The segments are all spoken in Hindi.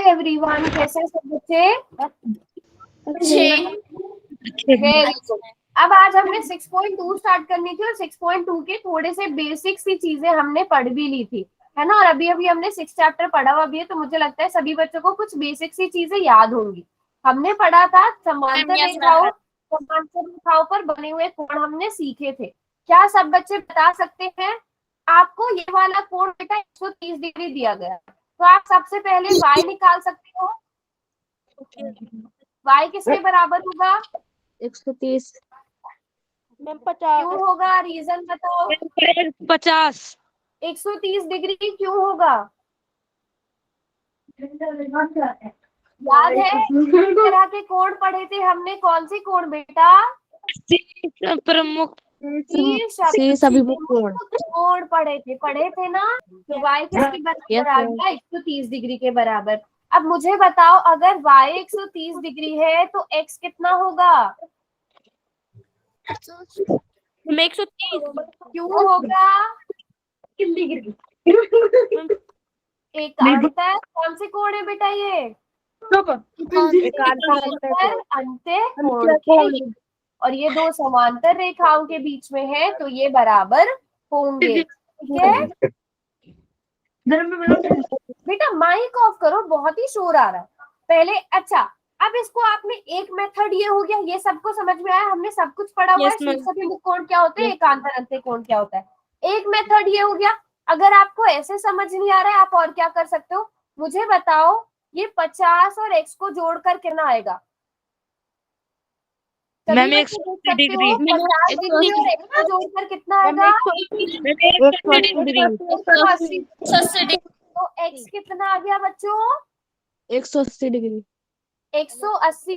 एवरीवन, कैसे हैं सब बच्चे? Very good. अब आज हमने 6.2 स्टार्ट करनी थी और 6.2 के थोड़े से बेसिक सी चीजें हमने पढ़ भी ली थी, है ना। और अभी अभी हमने 6 चैप्टर पढ़ा हुआ भी है, तो मुझे लगता है सभी बच्चों को कुछ बेसिक सी चीजें याद होंगी। हमने पढ़ा था समांतर रेखाओं पर बने हुए कोण हमने सीखे थे। क्या सब बच्चे बता सकते हैं? आपको ये वाला कोण बेटा 130 डिग्री दिया गया, तो आप सबसे पहले y निकाल सकते हो। y किसके बराबर होगा? 130। क्यों होगा? रीजन बताओ। 50। 130 डिग्री क्यों होगा? याद है इस तरह के कोण पढ़े थे हमने? कौन सी कोण बेटा? प्रमुख अभिमुख कोण पढ़े थे ना। तो y किसके बराबर आ गया? 130 डिग्री के बराबर। अब मुझे बताओ, अगर y 130 डिग्री है तो x कितना होगा? 130। क्यों होगा? एकांतर कौन से कोण है बेटा ये? अंत्य कोण के, और ये दो समांतर रेखाओं के बीच में है, तो ये बराबर होंगे। ठीक है बेटा, माइक ऑफ करो, बहुत ही शोर आ रहा है पहले। अच्छा, अब इसको आपने एक मेथड ये हो गया, ये सबको समझ में आया, हमने सब कुछ पढ़ा हुआ है। शीर्षाभिमुख कोण क्या होते हैं, एकांतर अंत्य कोण क्या होता है। एक मेथड ये हो गया। अगर आपको ऐसे समझ नहीं आ रहा है, आप और क्या कर सकते हो मुझे बताओ। ये 50 और x को जोड़कर कितना आएगा? Ma'am 180 degree. 50 डिग्री और x को जोड़कर कितना आएगा? 180 डिग्री। 180। तो x कितना आ गया बच्चों? 180 डिग्री। 180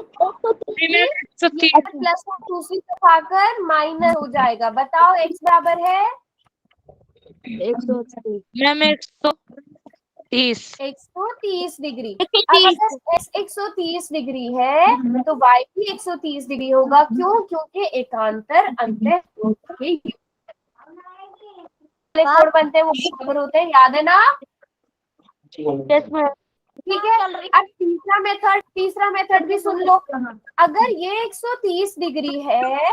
प्लस दूसरी तरफ आकर माइनस हो जाएगा। बताओ x बराबर है 180। मैम 130। 130 डिग्री। अब अगर x 130 डिग्री है तो y भी 130 डिग्री होगा। क्यों? क्योंकि एकांतर अंत्य कोण बनते हैं वो बराबर होते हैं, याद है ना? ठीक है। अब तीसरा मेथड भी सुन लो। अगर ये 130 डिग्री है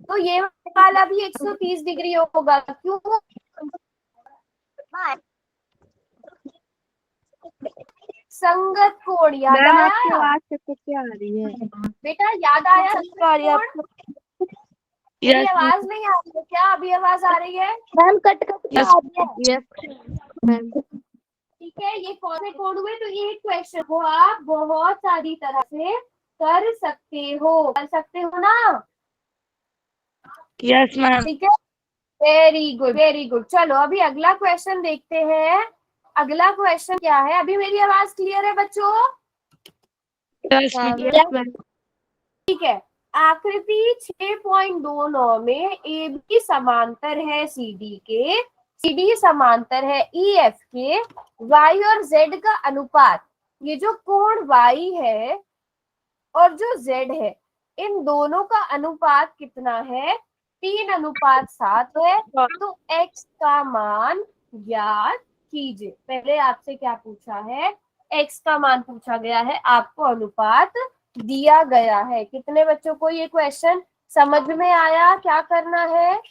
तो ये वाला भी 130 डिग्री होगा। क्यों? संगत कोण, याद आया? क्या आ रही है बेटा याद आया संगत कोण? मेरी आवाज नहीं आ रही है क्या? अभी आवाज आ रही है? Ma'am cut ma'am. ठीक है, ये कौन से कोण हुए? तो ये क्वेश्चन को आप बहुत सारी तरह से कर सकते हो ना। Yes ma'am. ठीक है, वेरी गुड वेरी गुड। चलो अभी अगला क्वेश्चन देखते हैं। अगला क्वेश्चन क्या है? अभी मेरी आवाज क्लियर है बच्चों? Yes ma'am. ठीक है, आकृति 6.29 में ए बी समांतर है CD के, CD समांतर है EF के, Y और Z का अनुपात, ये जो कोण Y है और जो Z है, इन दोनों का अनुपात कितना है? 3:7 है। तो x का मान ज्ञात कीजिए। पहले आपसे क्या पूछा है? x का मान पूछा गया है, आपको अनुपात दिया गया है। कितने बच्चों को ये क्वेश्चन समझ में आया? क्या करना है?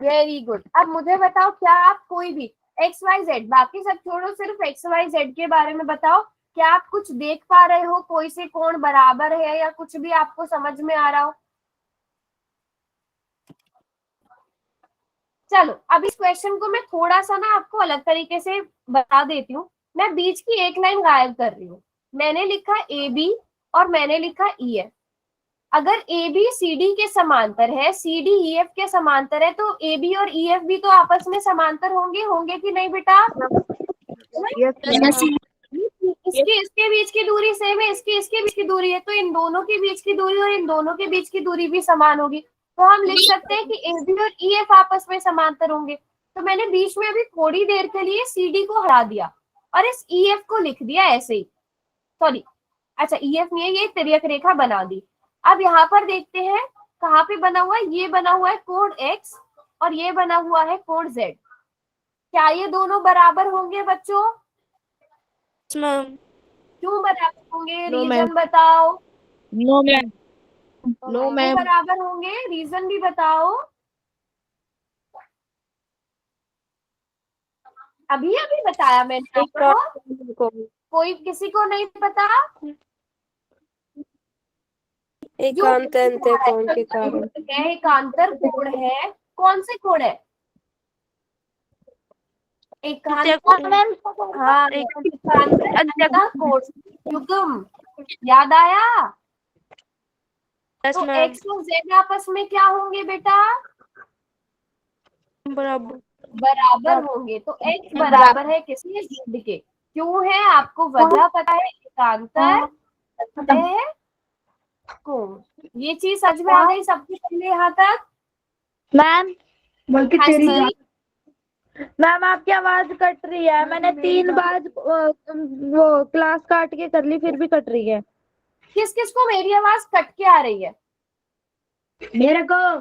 Very good. अब मुझे बताओ, क्या आप कोई भी XYZ, बाकी सब छोड़ो, सिर्फ XYZ के बारे में बताओ। क्या आप कुछ देख पा रहे हो? कोई से कोण बराबर है या कुछ भी आपको समझ में आ रहा हो? चलो अब इस क्वेश्चन को मैं थोड़ा सा ना आपको अलग तरीके से बता देती हूँ। मैं बीच की एक लाइन गायब कर रही हूँ। मैंने लिखा AB और मैंने लिखा EF। अगर AB CD के समांतर है, CD EF के समांतर है, तो AB और EF भी तो आपस में समांतर होंगे कि नहीं बेटा? इसके बीच की दूरी सेम है, इसके बीच की दूरी है, तो इन दोनों के बीच की दूरी और इन दोनों के बीच की दूरी भी समान होगी। तो हम लिख सकते हैं कि AB और EF आपस में समांतर होंगे। तो मैंने बीच में अभी थोड़ी देर के लिए CD को हटा दिया और इस EF को लिख दिया ऐसे ही। सॉरी, अच्छा EF नहीं है, ये तिर्यक रेखा बना दी। अब यहाँ पर देखते हैं कहाँ पे बना हुआ है। ये बना हुआ है कोण X और ये बना हुआ है कोण Z। क्या ये दोनों बराबर होंगे बच्चों? मैम। क्यों बराबर होंगे? No ma'am. रीजन बताओ। No ma'am. नो क्यों मैम। बराबर होंगे? रीजन भी बताओ। अभी अभी बताया मैंने एक आपको। कोई किसी को नहीं पता? जो एकांतर कोण के कारण। एकांतर कोण है। कौन से कोण है? एकांतर। हाँ, एकांतर अंतः कोण युग्म। याद आया? तो एक्स और जेड आपस में क्या होंगे बेटा? बराबर। बराबर होंगे। तो एक्स बराबर है किसके? जेड के। क्यों है? आपको वजह पता है? एकांतर अंतः कोण। ये चीज समझ में आ गई सबसे पहले यहाँ तक? मैम बल्कि हाँ तेरी जी। मैम आपकी आवाज कट रही है। मैंने 3 बार वो क्लास काट के कर ली, फिर भी कट रही है। किस किस को मेरी आवाज कट के आ रही है? मेरे को।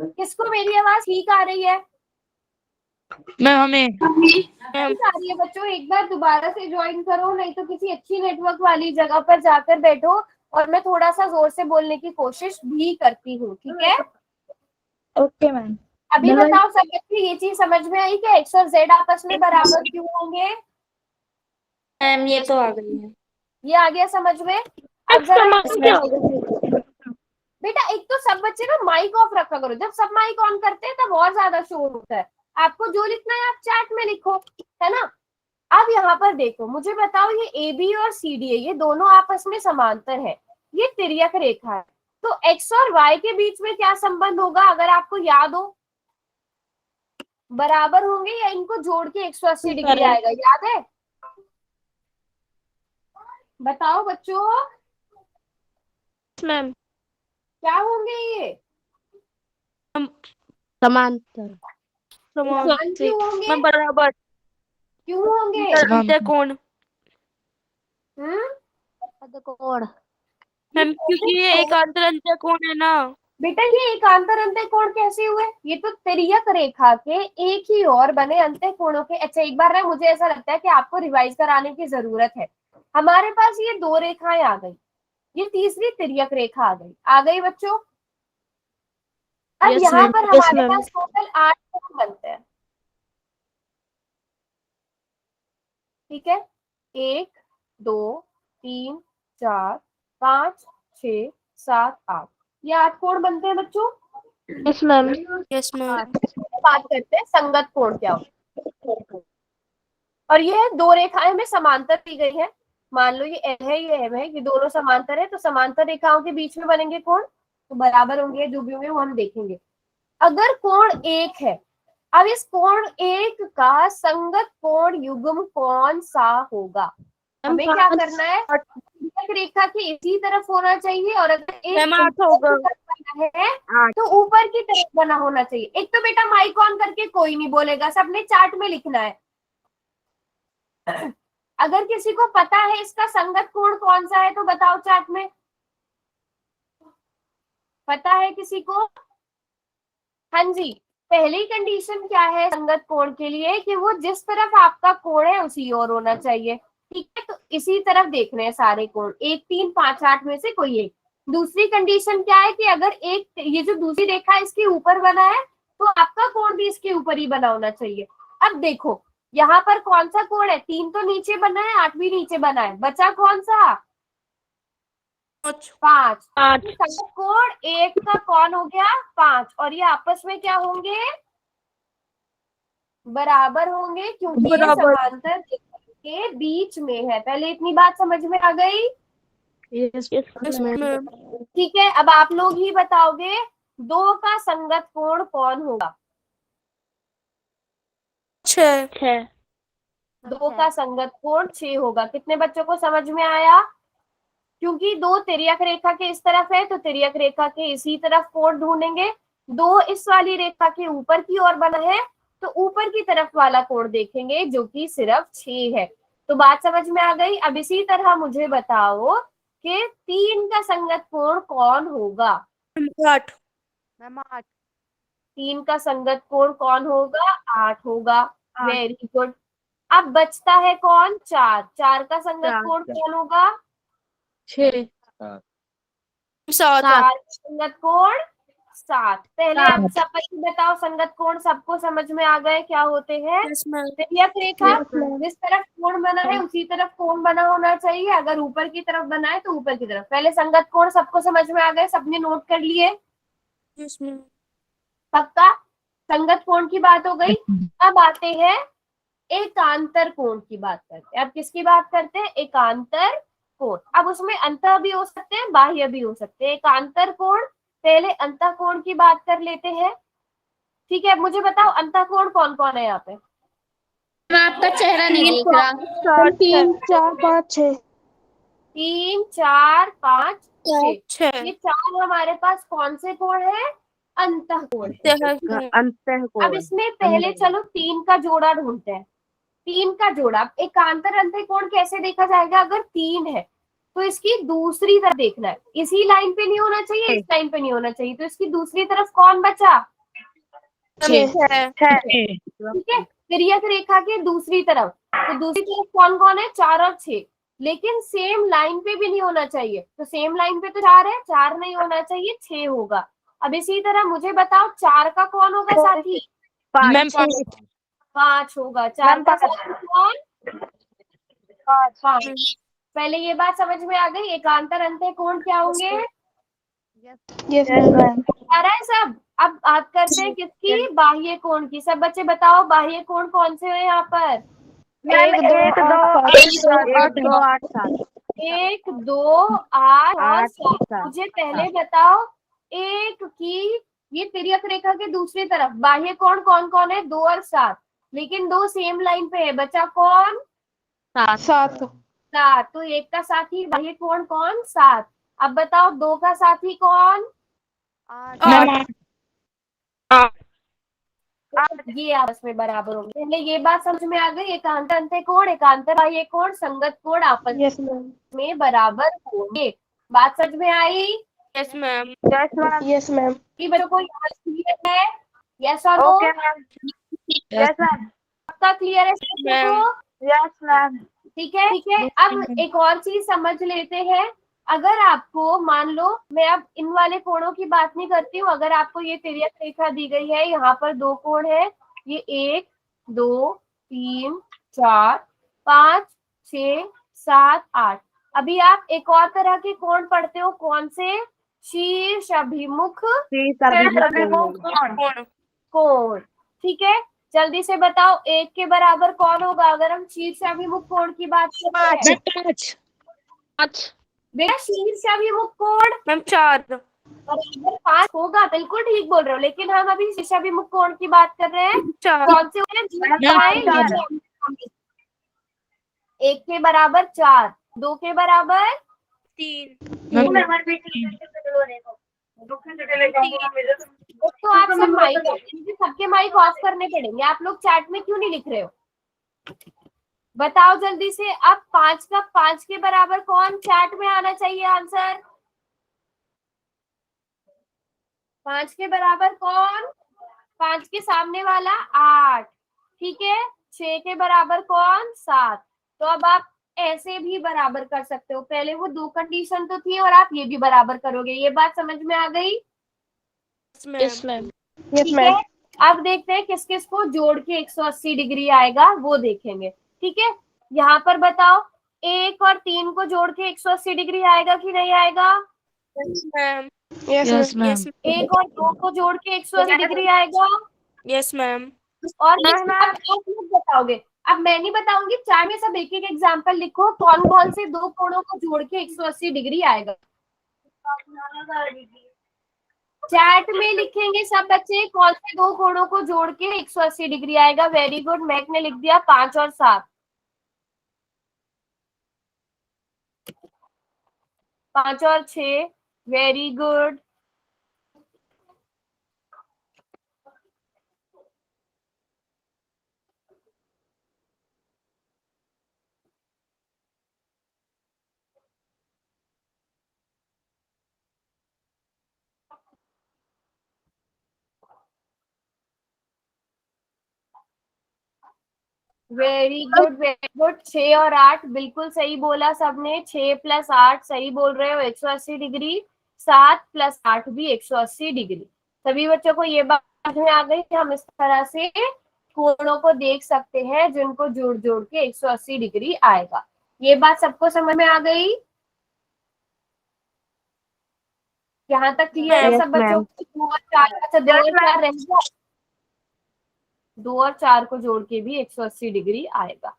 किसको मेरी आवाज ठीक आ रही है? मैम हमें। ठीक आ रही है बच्चों। एक बार दोबारा से ज्वाइन करो, नहीं तो किसी अच्छी नेटवर्क वाली जगह पर जाकर बैठो। और मैं थोड़ा सा जोर से बोलने की कोशिश भी करती हूँ, ठीक है? Okay ma'am. अभी बताओ सब बच्चे, ये चीज समझ में आई कि एक्स और जेड आपस में बराबर क्यों होंगे? मैम ये तो आ गई है। ये आ गया समझ में? अब जरा बेटा, एक तो सब बच्चे ना माइक ऑफ रखा करो। जब सब माइक ऑन करते हैं तब और ज्यादा शोर होता है। आपको जो लिखना है आप चैट में लिखो, है ना? अब यहाँ पर देखो, मुझे बताओ, ये ए बी और सी डी है, ये दोनों आपस में समांतर है। ये तिर्यक रेखा है। तो एक्स और वाई के बीच में क्या संबंध होगा अगर आपको याद हो? बराबर होंगे या इनको जोड़ के 180 डिग्री आएगा? याद है? बताओ बच्चों, मैम क्या होंगे ये? समांतर। समान क्यों होंगे? बराबर। क्यों होंगे? अंतर कोण। कोण। ये मैम क्योंकि ये कैसे? एकांतर अंतर कोण है ना। बेटा, ये एकांतर अंतःकोण कैसे हुए? ये तो तिर्यक रेखा के एक ही ओर बने अंतःकोणों के। अच्छा, एक बार ना, मुझे ऐसा लगता है कि आपको रिवाइज कराने की जरूरत है। हमारे पास ये दो रेखाएं आ गई, ये तीसरी तिर्यक रेखा आ गई बच्चों। अब यहाँ पर हमारे पास टोटल 8 कोण बनते हैं, ठीक है? 1 2 3 4 5 6 7 8, ये 8 कोण बनते हैं बच्चों। Yes ma'am. Yes ma'am. बात करते हैं संगत कोण क्या होता है। और ये दो रेखाएं में समांतर दी गई है। मान लो ये एम है, ये एम है, ये दोनों समांतर है, तो समांतर रेखाओं के बीच में बनेंगे कोण, तो बराबर होंगे। जो भी होंगे वो हम देखेंगे। अगर कोण एक है, अब इस कोण एक का संगत कोण युग्म कौन सा होगा? हमें क्या करना है? एक रेखा की इसी तरफ होना चाहिए, और अगर एक मैम 8 होगा। बना है तो ऊपर की तरफ बना होना चाहिए। एक तो बेटा माइक ऑन करके कोई नहीं बोलेगा, सबने चार्ट में लिखना है। अगर किसी को पता है इसका संगत कोण कौन सा है तो बताओ चार्ट में। पता है किसी को? हाँ जी। पहली कंडीशन क्या है संगत कोण के लिए? कि वो जिस तरफ आपका कोण है उसी ओर होना चाहिए, ठीक है? तो इसी तरफ देख रहे हैं सारे कोण, 1 3 5 8 में से कोई एक। दूसरी कंडीशन क्या है? कि अगर एक ये जो दूसरी रेखा इसके ऊपर बना है तो आपका कोण भी इसके ऊपर ही बना होना चाहिए। अब देखो, यहाँ पर कौन सा कोण है? 3 तो नीचे बना है, 8 भी नीचे बना है, बचा कौन सा? 5। संगत कोण एक का कौन हो गया? 5। और ये आपस में क्या होंगे? बराबर होंगे, क्योंकि ये समांतर के बीच में है। पहले इतनी बात समझ में आ गई? Yes ma'am. ठीक है, अब आप लोग ही बताओगे, 2 का संगत कोण कौन होगा? 6। 2 का संगत कोण 6 होगा। कितने बच्चों को समझ में आया? क्योंकि 2 तिर्यक रेखा के इस तरफ है, तो तिर्यक रेखा के इसी तरफ कोण ढूंढेंगे। 2 इस वाली रेखा के ऊपर की ओर बना है, तो ऊपर की तरफ वाला कोण देखेंगे, जो कि सिर्फ 6 है। तो बात समझ में आ गई? अब इसी तरह मुझे बताओ कि 3 का संगत कोण कौन होगा? 8। 3 का संगत कोण कौन होगा? 8 होगा। Very good. अब बचता है कौन? 4। 4 का संगत चार। कोण कौन होगा? 6 सात 4 का संगत कोण 7। पहले सात। अब सब बच्चे बताओ, संगत कोण सबको समझ में आ गए क्या होते हैं? यस मैम तिर्यक रेखा, Yes, ma'am. जिस तरफ कोण बना है उसी तरफ कोण बना होना चाहिए। अगर ऊपर की तरफ बना है तो ऊपर की तरफ। पहले संगत कोण सबको समझ में आ गए, सबने नोट कर लिए? यस मैम पक्का? संगत कोण की बात हो गई। अब आते हैं एकांतर कोण की बात करते हैं। अब किसकी बात करते हैं? एकांतर कोण। अब उसमें अंतः भी हो सकते हैं, बाह्य भी हो सकते हैं। एकांतर कोण, पहले अंतः कोण की बात कर लेते हैं। ठीक है, अब मुझे बताओ अंतः कोण कौन कौन है यहाँ पे? मैं आपका चेहरा नहीं देख रहा। 3 4 5 6 3 4 5 6। 6 ये 4 हमारे पास कौन से कोण है? अंतः कोण है। अंतः अब कोण। इसमें पहले चलो 3 का जोड़ा ढूंढते हैं। 3 का जोड़ा, एकांतर अंतः कोण कैसे देखा जाएगा? अगर 3 है तो इसकी दूसरी तरफ देखना है। इसी लाइन पे नहीं होना चाहिए, इस लाइन पे नहीं होना चाहिए, तो इसकी दूसरी तरफ कौन बचा? 6 ठीक है, तिर्यक रेखा के दूसरी तरफ। तो दूसरी तरफ कौन कौन है? 4 और 6। लेकिन सेम लाइन पे भी नहीं होना चाहिए। तो सेम लाइन पे तो 4 है, 4 नहीं होना चाहिए, 6 होगा। अब इसी तरह मुझे बताओ 4 का कौन होगा साथी? मैम 5 होगा। 4 का साथी कौन? 5। मैम पहले ये बात समझ में आ गई, एकांतर अंतः कोण क्या होंगे? Yes, ma'am. आ रहा है सब? अब बात करते हैं किसकी? बाह्य कोण की। सब बच्चे बताओ बाह्य कोण कौन से हैं यहाँ पर? 1 2 8 2 8 7 1 2 8 और 7। मुझे पहले बताओ एक की, ये तिर्यक रेखा के दूसरी तरफ बाह्य कोण कौन कौन है? 2 और 7। लेकिन दो सेम लाइन पे है, बचा कौन? 7 7। तो एक का साथी बाह्य कोण कौन? 7। अब बताओ 2 का साथी कौन? 8 ये आपस में बराबर होंगे। पहले ये बात समझ में आ गई, एकांतर अंतः कोण, एकांतर बाह्य कोण, संगत कोण आपस Yes, ma'am. में बराबर होंगे। बात समझ में आई? Yes ma'am Yes, ma'am. कि बच्चों को यहाँ क्लियर है? यस और no? Okay, ma'am. Yes, ma'am. सबका क्लियर है बच्चों मैम को? Yes, ma'am. ठीक है, ठीक है। अब एक और चीज समझ लेते हैं। अगर आपको मान लो, मैं अब इन वाले कोणों की बात नहीं करती हूँ, अगर आपको ये तिर्यक रेखा दी गई है, यहाँ पर 2 कोण है, ये 1 2 3 4 5 6 7 8। अभी आप एक और तरह के कोण पढ़ते हो, कौन से? शीर्ष अभिमुख कोण। ठीक है, जल्दी से बताओ 1 के बराबर कौन होगा अगर हम शीर्ष अभिमुख कोण की बात करते हैं? 5 बेटा शीर्ष अभिमुख कोण मैम 4 बराबर 5 होगा। बिल्कुल ठीक बोल रहे हो, लेकिन हम अभी शीर्ष अभिमुख कोण की बात कर रहे हैं। 4 कौन से होते हैं? जो बताएं ये जो 1 के बराबर 4, 2 के बराबर 3 तो आप सब माइक, मुझे सबके माइक ऑफ करने पड़ेंगे। आप लोग चैट में क्यों नहीं लिख रहे हो? बताओ जल्दी से। अब 5 का 5 के बराबर कौन? चैट में आना चाहिए आंसर। 5 के बराबर कौन? 5 के सामने वाला 8। ठीक है, 6 के बराबर कौन? 7। तो अब आप ऐसे भी बराबर कर सकते हो। पहले वो 2 कंडीशन तो थी और आप ये भी बराबर करोगे। ये बात समझ में आ गई? यस मैम Yes, ठीक ma'am. है, अब देखते हैं किस किस को जोड़ के 180 डिग्री आएगा, वो देखेंगे। ठीक है, यहाँ पर बताओ 1 और 3 को जोड़ के 180 डिग्री आएगा कि नहीं आएगा? Ma'am Yes, ma'am. यस 1 और 2 को जोड़ के 180 डिग्री आएगा। यस मैम और next अब आप लोग बताओगे। अब मैं नहीं बताऊंगी, चाहे में सब एक एक एग्जाम्पल लिखो, कौन कौन से दो कोणों को जोड़ के 180 डिग्री आएगा। चैट में लिखेंगे सब बच्चे, कौन से दो कोणों को जोड़ के 180 डिग्री आएगा। वेरी गुड, मैक ने लिख दिया 5 और 7। 5 और 6, very good. Very good very good. 6 और 8 बिल्कुल सही बोला सबने। 6 + 8 सही बोल रहे हो, 180 डिग्री। 7 + 8 भी 180 डिग्री। सभी बच्चों को ये बात समझ में आ गई कि हम इस तरह से कोणों को देख सकते हैं जिनको जोड़ जोड़ के 180 डिग्री आएगा। ये बात सबको समझ में आ गई? यहाँ तक क्लियर है Yes, सब बच्चों को? 2 और 4, अच्छा 2 और 4 रह गया। 2 और 4 को जोड़ के भी 180 डिग्री आएगा।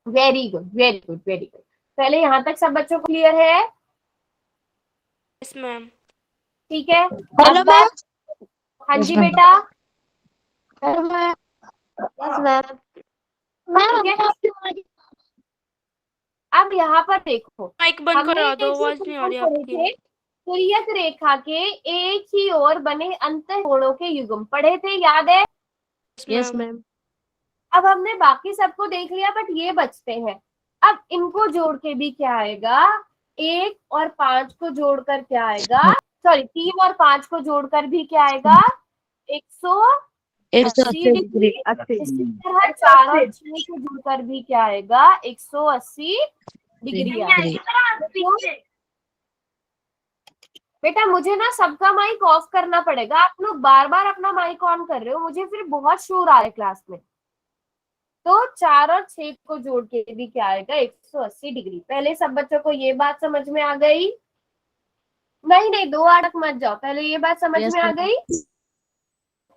Very good very good very good. पहले यहाँ तक सब बच्चों को क्लियर है? yes, ma'am. ठीक है। हेलो अब बात, हाँ जी बेटा, ठीक है। अब यहाँ पर देखो, माइक बंद हमने करा दो, एक आवाज नहीं आ रही पढ़े आपकी। थे, तुल्यक रेखा के एक ही ओर बने अंतःकोणों के युग्म पढ़े थे, याद है? Yes, ma'am. अब हमने बाकी सबको देख लिया, बट ये बचते हैं। अब इनको जोड़ के भी क्या आएगा? 1 और 5 को जोड़कर क्या आएगा? सॉरी, 3 और 5 को जोड़कर भी क्या आएगा? 180 डिग्री। इसी तरह 4 और 6 को जोड़कर भी क्या आएगा? 180 डिग्री आएगा। बेटा मुझे ना सबका माइक ऑफ करना पड़ेगा, आप लोग बार बार अपना माइक ऑन कर रहे हो, मुझे फिर बहुत शोर आ रहा है क्लास में। तो 4 और 6 को जोड़ के भी क्या आएगा? 180 डिग्री। पहले सब बच्चों को ये बात समझ में आ गई? नहीं नहीं, 2 अटक मत जाओ, पहले ये बात समझ में आ गई?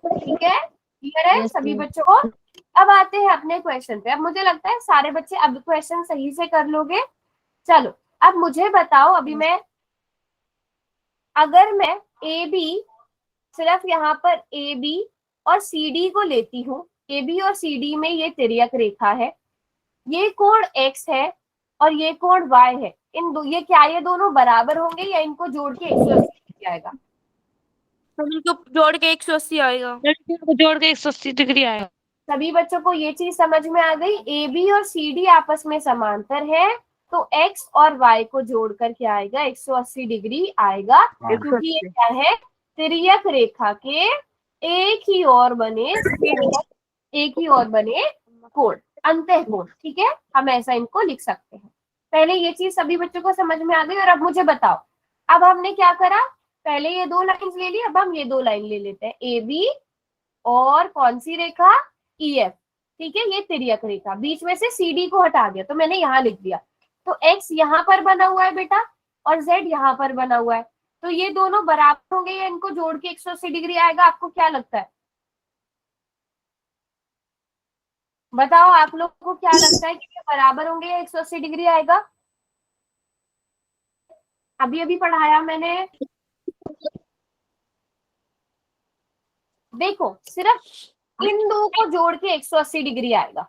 ठीक है, क्लियर है सभी बच्चों को? अब आते हैं अपने क्वेश्चन पे। अब मुझे लगता है सारे बच्चे अब क्वेश्चन सही से कर लोगे। चलो अब मुझे बताओ, अभी मैं, अगर मैं ए बी, सिर्फ यहाँ पर ए बी और सी डी को लेती हूँ, ए बी और सी डी में ये तिर्यक रेखा है, ये कोण x है और ये कोण y है, इन दो, ये क्या ये दोनों बराबर होंगे या इनको जोड़ के 180 आएगा? इनको जोड़ के 180 आएगा। जोड़ के 180 डिग्री आएगा। सभी बच्चों को ये चीज समझ में आ गई? ए बी और सी डी आपस में समांतर है, तो x और y को जोड़कर क्या आएगा? 180 डिग्री आएगा, क्योंकि ये क्या है? तिर्यक रेखा के एक ही ओर बने कोण, अंतःकोण। ठीक है, हम ऐसा इनको लिख सकते हैं। पहले ये चीज सभी बच्चों को समझ में आ गई? और अब मुझे बताओ, अब हमने क्या करा? पहले ये 2 लाइन ले ली, अब हम ये 2 लाइन ले लेते हैं, ए बी और कौन सी रेखा? E F. ठीक है, ये तिर्यक रेखा, बीच में से सी डी को हटा दिया तो मैंने यहाँ लिख दिया। तो एक्स यहाँ पर बना हुआ है बेटा और जेड यहाँ पर बना हुआ है, तो ये दोनों बराबर होंगे या इनको जोड़ के 180 डिग्री आएगा? आपको क्या लगता है? बताओ, आप लोग को क्या लगता है कि ये बराबर होंगे या 180 डिग्री आएगा? अभी अभी पढ़ाया मैंने, देखो सिर्फ इन दो को जोड़ के 180 डिग्री आएगा,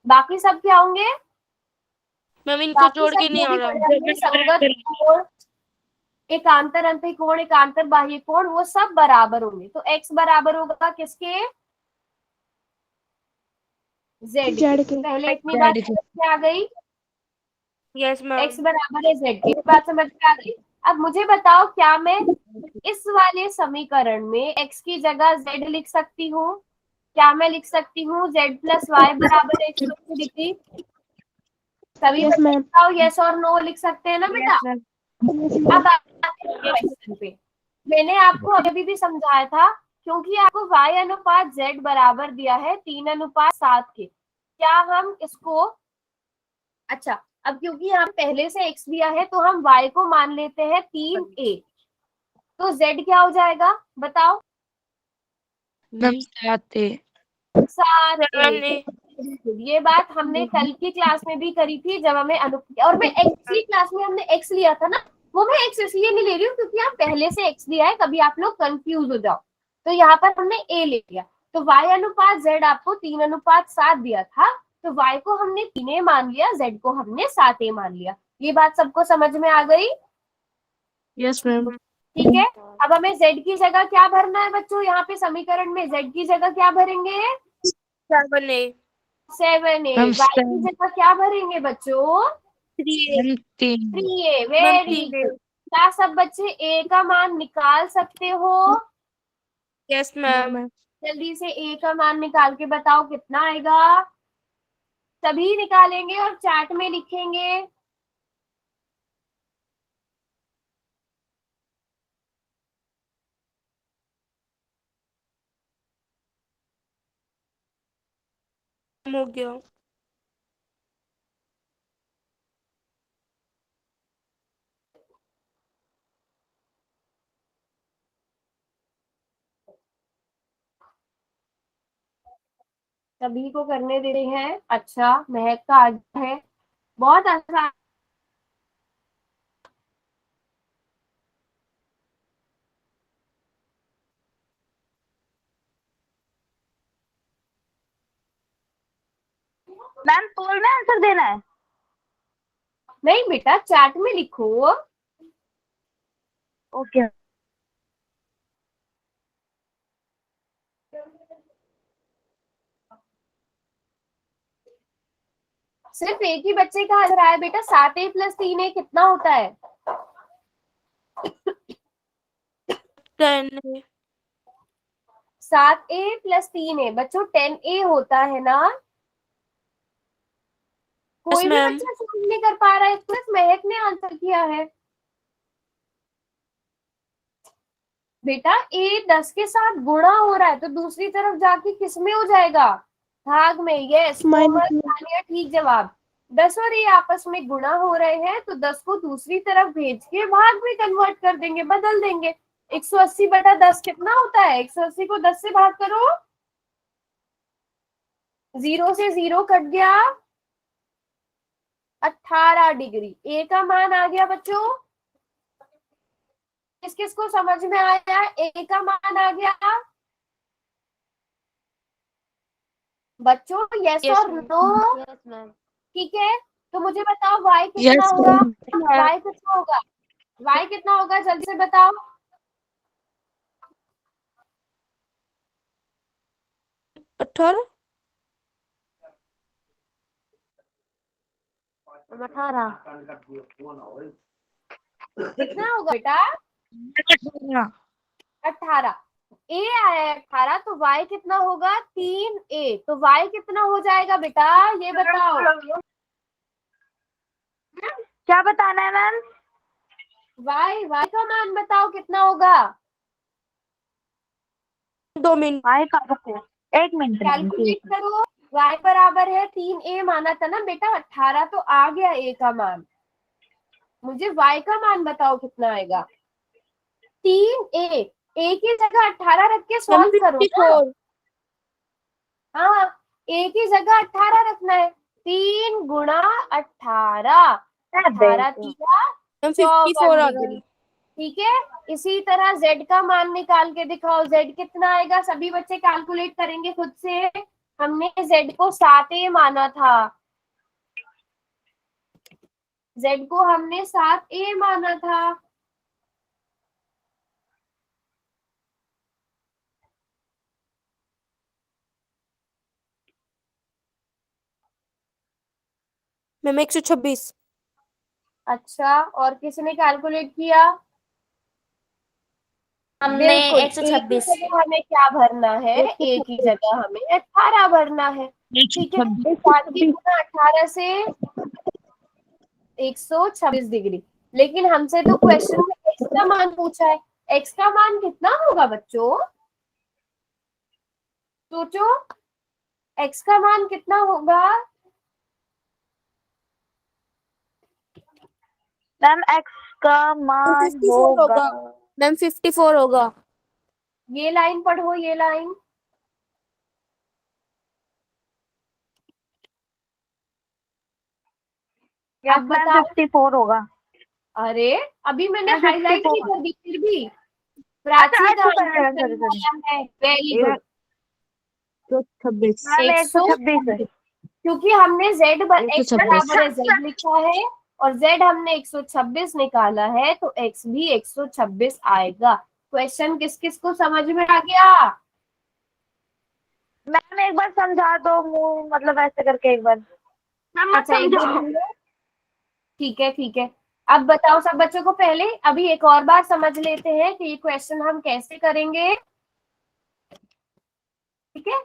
बाकी सब क्या होंगे? मैम इनको बाकी जोड़ सब के नहीं जो आ भी रहा। पढ़े हमने, संगत कोण, एकांतर अंतःकोण, एकांतर बाह्य कोण, वो सब बराबर होंगे। तो x बराबर होगा किसके? z के। पहले इतनी बात समझ में आ गई? Yes ma'am. x बराबर है z के, बात समझ में आ गई? अब मुझे बताओ, क्या मैं इस वाले समीकरण में x की जगह z लिख सकती हूँ? क्या मैं लिख सकती हूँ z + y बराबर 180 डिग्री? सभी बच्चे बताओ, यस और नो लिख सकते हैं ना बेटा? अब आते हैं क्वेश्चन पे। मैंने आपको अभी भी समझाया था, क्योंकि आपको y अनुपात z बराबर दिया है 3:7 के, क्या हम इसको, अच्छा अब क्योंकि यहाँ पहले से x दिया है तो हम y को मान लेते हैं 3a, तो z क्या हो जाएगा बताओ? 7a। ये बात हमने कल की क्लास में भी करी थी, जब हमें और मैं पिछली क्लास में हमने x लिया था ना, वो मैं x इसलिए नहीं ले रही हूँ क्योंकि यहाँ पहले से x दिया है, कभी आप लोग कंफ्यूज हो जाओ, तो यहाँ पर हमने a ले लिया। तो y अनुपात z आपको 3:7 दिया था, तो y को हमने 3a मान लिया, z को हमने 7a मान लिया। ये बात सबको समझ में आ गई? Yes ma'am. ठीक है, अब हमें z की जगह क्या भरना है बच्चों? यहाँ पे समीकरण में z की जगह क्या भरेंगे? 7a। 7a। y की जगह क्या भरेंगे बच्चों? 3a। Very good. क्या सब बच्चे a का मान निकाल सकते हो? Yes ma'am. जल्दी से ए का मान निकाल के बताओ कितना आएगा। सभी निकालेंगे और चार्ट में लिखेंगे। हो गया। सभी को करने दे रहे हैं। अच्छा, महक का आज है, बहुत आसान। मैम पोल में आंसर देना है? नहीं बेटा, चैट में लिखो। ओके। सिर्फ एक ही बच्चे का आंसर आया बेटा। 7a + 3a कितना होता है? 10। 7a + 3a बच्चों 10a होता है ना। यस कोई भी मैम। बच्चा सोल्व नहीं कर पा रहा है, सिर्फ महक ने आंसर किया है। बेटा ए 10 के साथ गुणा हो रहा है तो दूसरी तरफ जाके किस में हो जाएगा? भाग में। यस कोमल, तानिया, ठीक जवाब। 10 और ए आपस में गुणा हो रहे हैं तो 10 को दूसरी तरफ भेज के भाग में कन्वर्ट कर देंगे, बदल देंगे। 180/10 कितना होता है? 180 को 10 से भाग करो, 0 से 0 कट गया, 18 डिग्री। ए का मान आ गया बच्चों। किस किस को समझ में आया? ए का मान आ गया बच्चों, यस यस और मैम। नो? Yes ma'am. ठीक है, तो मुझे बताओ y कितना यस होगा? मैम। y कितना होगा? y कितना होगा जल्दी से बताओ। 18। 18। कितना होगा बेटा? 18। 18। a आया है 18, तो y कितना होगा? 3a। तो y कितना हो जाएगा बेटा, ये बताओ। क्या बताना है मैम? y का मान बताओ कितना होगा। 2 मिनट। भाई का रुको, 1 मिनट मैम कैलकुलेट प्लीज। करो। y बराबर है 3a माना था ना बेटा, 18 तो आ गया a का मान। मुझे y का मान बताओ कितना आएगा। 3a, a की जगह 18 रख के मैम सॉल्व करो ना। 54। हाँ, a की जगह 18 रखना है। 3 × 18, 18 तिया मैम 54 54 आ रहा डिग्री। है। ठीक है, इसी तरह z का मान निकाल के दिखाओ। z कितना आएगा? सभी बच्चे कैलकुलेट करेंगे खुद से। हमने z को 7a माना था। z को हमने 7a माना था। मैम 126। अच्छा, और किसने कैलकुलेट किया? हमने बिल्कुल, एक की 126। जगह हमें क्या भरना है? एक की जगह हमें 18 भरना है। ठीक है, 7 की गुना 18 से 126 डिग्री। लेकिन हमसे तो क्वेश्चन में एक्स का मान पूछा है। एक्स का मान कितना होगा बच्चों? सोचो, एक्स का मान कितना होगा? मैम एक्स का मान 54 होगा। होगा। मैम 54 होगा। ये लाइन पढ़ो, ये लाइन। यस अब मैम बताओ। 54 होगा। अरे, अभी मैंने मैम हाईलाइट नहीं 54। कर दी फिर भी। अच्छा प्राची का अच्छा आंसर सॉरी सही सॉरी। आया है, वेरी गुड। 126। मैम 126 है। 126, क्योंकि हमने z x 126। बराबर है z लिखा है और z हमने 126 निकाला है, तो x भी 126 आएगा। क्वेश्चन किस किस को समझ में आ गया? मैम एक बार समझा दो, मुंह मतलब ऐसे करके एक बार। मैम मत अच्छा, एक बार समझाओ। बोलो। ठीक है, ठीक है। अब बताओ सब बच्चों को, पहले अभी एक और बार समझ लेते हैं कि ये क्वेश्चन हम कैसे करेंगे। ठीक है,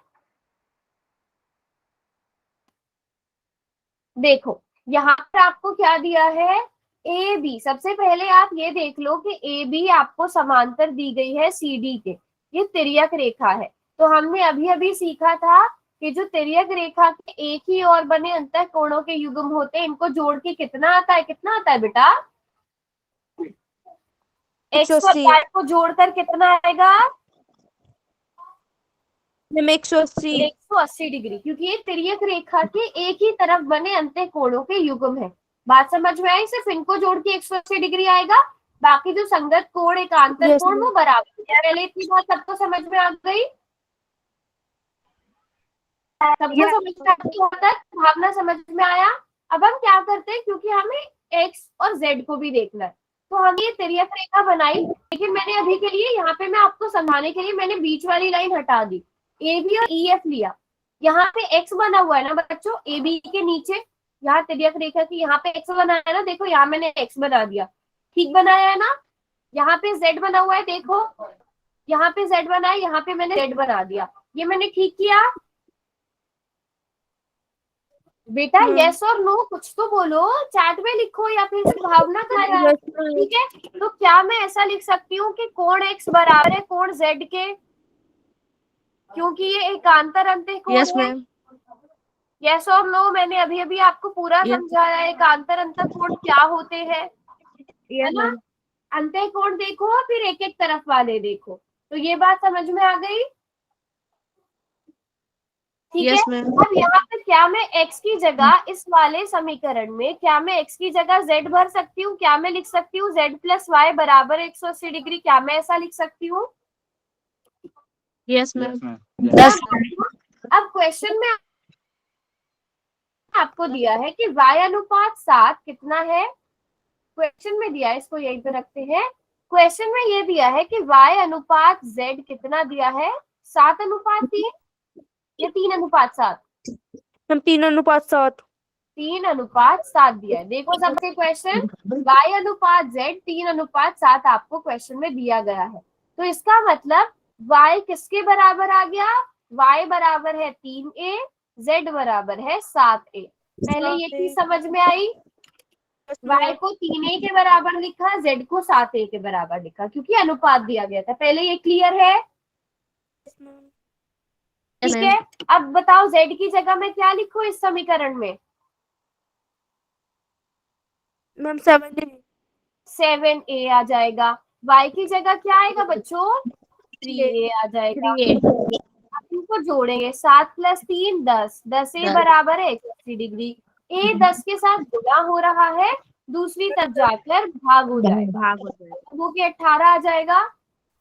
देखो यहाँ पर आपको क्या दिया है, ए बी। सबसे पहले आप ये देख लो कि ए बी आपको समांतर दी गई है सी डी के, ये तिर्यक रेखा है। तो हमने अभी अभी सीखा था कि जो तिर्यक रेखा के एक ही और बने अंतःकोणों के युग्म होते हैं, इनको जोड़ के कितना आता है, कितना आता है बेटा, एक्स और 180 वाई को जोड़कर कितना आएगा, मैम 180। 180 डिग्री, क्योंकि ये तिर्यक रेखा के एक ही तरफ बने अंतःकोणों के युग्म है। बात समझ में आई, सिर्फ इनको जोड़ के 180 डिग्री आएगा, बाकी जो संगत कोण एकांतर Yes, कोण ma'am. वो बराबर है। पहले इतनी बात सबको समझ में आ गई, सबको समझ में आ गई, यहाँ तक भावना समझ में आया। अब हम क्या करते हैं, क्योंकि हमें एक्स और जेड को भी देखना है, तो हमने ये तिर्यक रेखा बनाई, लेकिन मैंने अभी के लिए यहाँ पे मैं आपको समझाने के लिए मैंने बीच वाली लाइन हटा दी, ए बी और ई एफ लिया। यहाँ पे एक्स बना हुआ है ना बच्चों, ए बी के नीचे, यहाँ तिर्यक रेखा की यहाँ पे एक्स बना है ना, देखो यहाँ मैंने एक्स बना दिया, ठीक बनाया है ना। यहाँ पे जेड बना हुआ है, देखो यहाँ पे जेड बना है, यहाँ पे मैंने जेड बना दिया, ये मैंने ठीक किया। बेटा यस और नो कुछ तो बोलो, चैट में लिखो या फिर सिर्फ भावना का है, ठीक है। तो क्या मैं ऐसा लिख सकती हूँ कि कोण एक्स बराबर है कोण जेड के, क्योंकि ये एकांतर अंतःकोण यस है। मैम। यस और नो मैंने अभी अभी आपको पूरा Yes. समझाया है, एकांतर अंतःकोण क्या होते हैं, है यस ना। मैम। अंतःकोण देखो फिर एक एक तरफ वाले देखो, तो ये बात समझ में आ गई, ठीक है। Yes ma'am. अब यहाँ पे क्या मैं x की जगह इस वाले समीकरण में क्या मैं x की जगह z भर सकती हूँ, क्या मैं लिख सकती हूँ z प्लस वाई बराबर 180 डिग्री, क्या मैं ऐसा लिख सकती हूँ। Yes ma'am. अब क्वेश्चन में आपको दिया है कि y अनुपात 7 कितना है, क्वेश्चन में दिया है, इसको यहीं पे रखते हैं। क्वेश्चन में ये दिया है कि y अनुपात z कितना दिया है, 7 अनुपात 3 या 3 अनुपात 7, हम 3:7। 3 अनुपात 7 दिया है। देखो सबसे क्वेश्चन y अनुपात z 3 अनुपात 7 आपको क्वेश्चन में दिया गया है, तो इसका मतलब y किसके बराबर आ गया, y बराबर है 3a, z बराबर है 7a। पहले ये चीज समझ में आई, y को 3a के बराबर लिखा, z को 7a के बराबर लिखा, क्योंकि अनुपात दिया गया था। पहले ये क्लियर है, ठीक है। अब बताओ z की जगह मैं क्या लिखूं इस समीकरण में, मैम 7a। 7a आ जाएगा। y की जगह क्या आएगा बच्चों, 3a आ जाएगा। 3a। इनको जोड़ेंगे, 7 प्लस 3 10, 10a बराबर है 180 डिग्री। a 10 के साथ गुणा हो रहा है, दूसरी तरफ जाकर भाग हो जाएगा, भाग हो जाएगा। वो के 18 आ जाएगा।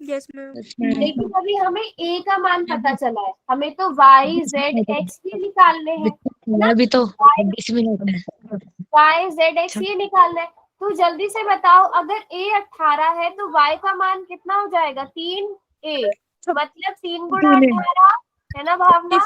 Yes ma'am. लेकिन अभी हमें a का मान पता चला है, हमें तो y z x भी निकालने हैं, है ना। अभी तो 20 मिनट है। y z x ये निकालना है, तो जल्दी से बताओ, अगर a 18 है तो y का मान कितना हो जाएगा, 3a, मतलब 3 गुणा 18 है ना भावना,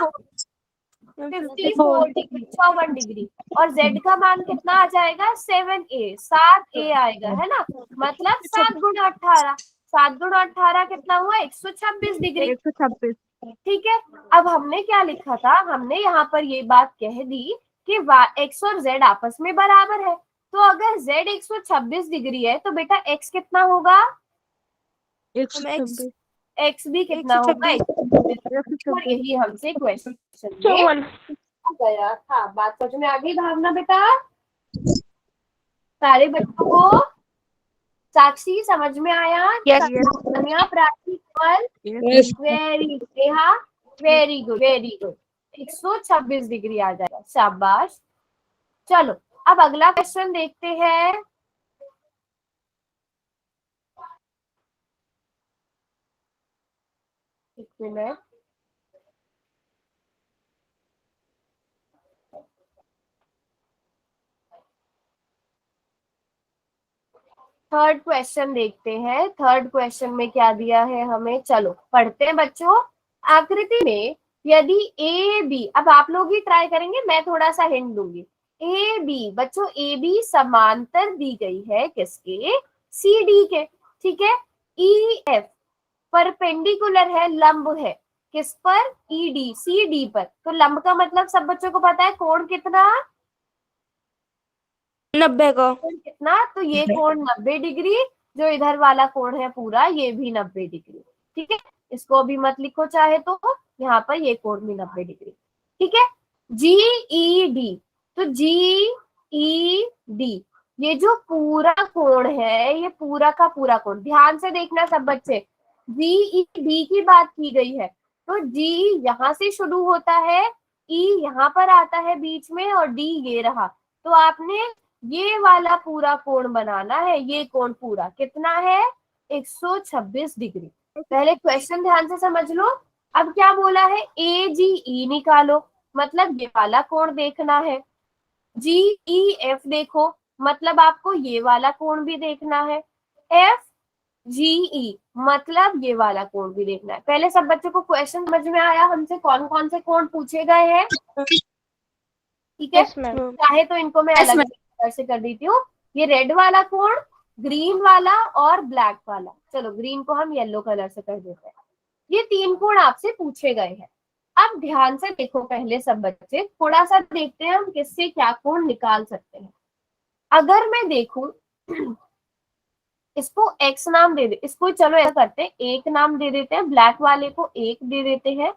54 डिग्री, 54 डिग्री। और z का मान कितना आ जाएगा, 7a, 7a आएगा, है ना। मतलब 7 गुणा 18, 7 गुणा 18 कितना हुआ, 126 डिग्री, 126। ठीक है। अब हमने क्या लिखा था, हमने यहाँ पर ये बात कह दी कि x और z आपस में बराबर है, तो अगर z 126 डिग्री है तो बेटा x कितना होगा, 126। x भी कितना होगा, 126। और यही हमसे क्वेश्चन में गया था। बात समझ में आ गई भावना बेटा, सारे बच्चों को, साक्षी समझ में आया, कन्या प्राची पर, very Neha, very good very good, 126 degree आ जाएगा, शाबाश। चलो अब अगला क्वेश्चन देखते हैं। एक मिनट, थर्ड क्वेश्चन देखते हैं। थर्ड क्वेश्चन में क्या दिया है हमें, चलो पढ़ते हैं बच्चों। आकृति में यदि ए बी, अब आप लोग ही ट्राई करेंगे, मैं थोड़ा सा हिंट दूंगी। ए बी बच्चों, ए बी समांतर दी गई है किसके, सी डी के, ठीक है। ई एफ परपेंडिकुलर है, लंब है किस पर? ईडी, सी डी पर। तो लंब का मतलब सब बच्चों को पता है, कोण कितना? 90 का। कोण कितना? तो ये कोण 90 डिग्री, जो इधर वाला कोण है पूरा ये भी 90 डिग्री। ठीक है, इसको भी मत लिखो चाहे तो, यहाँ पर ये कोण भी 90 डिग्री। ठीक है, जीईडी। तो जीईडी ये जो पूरा कोण है, ये पूरा का पूरा कोण, ध्यान से देखना सब बच्चे, जीईडी की बात की गई है। तो जी यहाँ से शुरू होता है, ई यहाँ पर आता है बीच में, और डी ये रहा। तो आपने ये वाला पूरा कोण बनाना है। ये कोण पूरा कितना है? 126 डिग्री। पहले क्वेश्चन ध्यान से समझ लो। अब क्या बोला है? ए जी ई निकालो, मतलब ये वाला कोण देखना है। जी ई एफ देखो, मतलब आपको ये वाला कोण भी देखना है। एफ जी ई मतलब ये वाला कोण भी देखना है। पहले सब बच्चों को क्वेश्चन समझ में आया हमसे कौन कौन से कोण पूछे गए हैं? ठीक है, Yes, ma'am. चाहे तो इनको मैं अलग अलग से कर देती हूँ। ये रेड वाला कोण, ग्रीन वाला और ब्लैक वाला। चलो ग्रीन को हम येलो कलर से कर देते हैं। ये 3 कोण आपसे पूछे गए हैं। अब ध्यान से देखो पहले सब बच्चे, थोड़ा सा देखते हैं हम किससे क्या कोण निकाल सकते हैं। अगर मैं देखूं, इसको x नाम दे दे, इसको चलो ऐसा करते हैं, 1 नाम दे देते हैं, ब्लैक वाले को 1 दे देते हैं,